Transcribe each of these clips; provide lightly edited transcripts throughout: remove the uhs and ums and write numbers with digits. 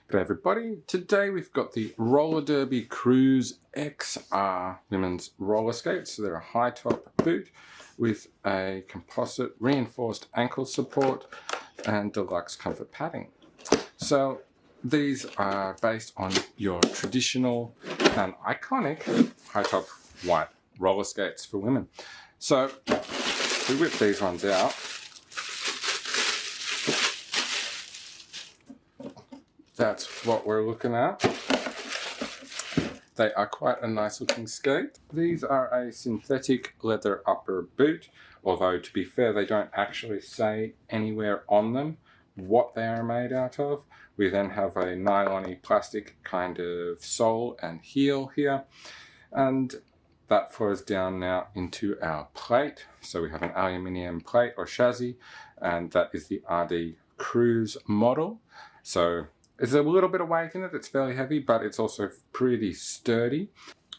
G'day everybody, today we've got the RollerDerby Cruze XR women's roller skates. So they're a high top boot with a composite reinforced ankle support and deluxe comfort padding. So these are based on your traditional and iconic high top white roller skates for women. So we whip these ones out. That's what we're looking at. They are quite a nice looking skate. These are a synthetic leather upper boot, although to be fair, they don't actually say anywhere on them what they are made out of. We then have a nylon-y plastic kind of sole and heel here, and that flows down now into our plate. So we have an aluminium plate or chassis, and that is the RD Cruze model. So there's a little bit of weight in it, it's fairly heavy, but it's also pretty sturdy.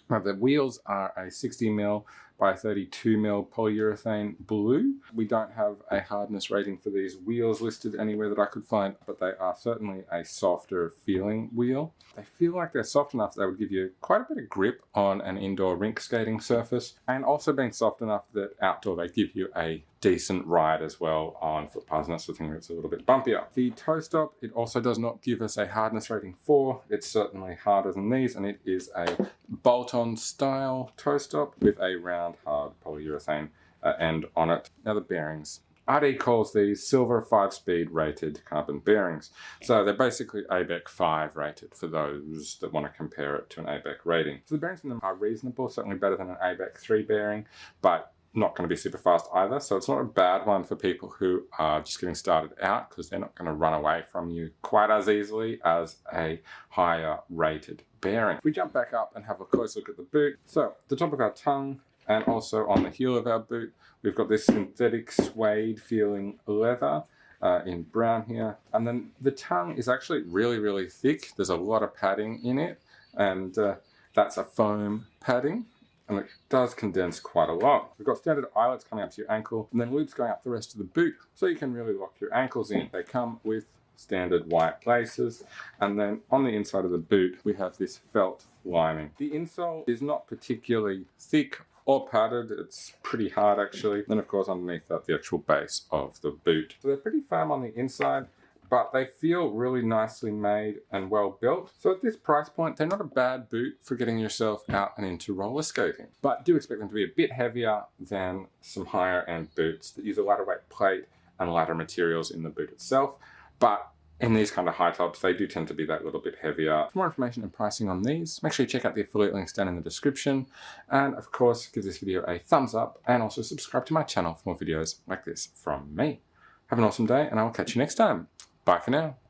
Now the wheels are a 60mm by 32mm polyurethane blue. We don't have a hardness rating for these wheels listed anywhere that I could find, but they are certainly a softer feeling wheel. They feel like they're soft enough that they would give you quite a bit of grip on an indoor rink skating surface, and also being soft enough that outdoor they give you a decent ride as well on footpaths and that sort of thing where it's a little bit bumpier. The toe stop, it also does not give us a hardness rating for. It's certainly harder than these, and it is a bolt-on style toe stop with a round hard polyurethane end on it. Now the bearings. RD calls these silver 5-speed rated carbon bearings. So they're basically ABEC 5 rated for those that want to compare it to an ABEC rating. So the bearings in them are reasonable, certainly better than an ABEC 3 bearing, but not going to be super fast either. So it's not a bad one for people who are just getting started out, because they're not going to run away from you quite as easily as a higher rated bearing. If we jump back up and have a close look at the boot. So the top of our tongue and also on the heel of our boot, we've got this synthetic suede feeling leather in brown here. And then the tongue is actually really, really thick. There's a lot of padding in it, and that's a foam padding, and it does condense quite a lot. We've got standard eyelets coming up to your ankle, and then loops going up the rest of the boot, so you can really lock your ankles in. They come with standard white laces, and then on the inside of the boot, we have this felt lining. The insole is not particularly thick or padded, it's pretty hard actually. Then of course underneath that, the actual base of the boot. So they're pretty firm on the inside, but they feel really nicely made and well built. So at this price point, they're not a bad boot for getting yourself out and into roller skating, but do expect them to be a bit heavier than some higher end boots that use a lighter weight plate and lighter materials in the boot itself. But in these kind of high tops, they do tend to be that little bit heavier. For more information and pricing on these, make sure you check out the affiliate links down in the description. And of course, give this video a thumbs up and also subscribe to my channel for more videos like this from me. Have an awesome day, and I will catch you next time. Bye for now.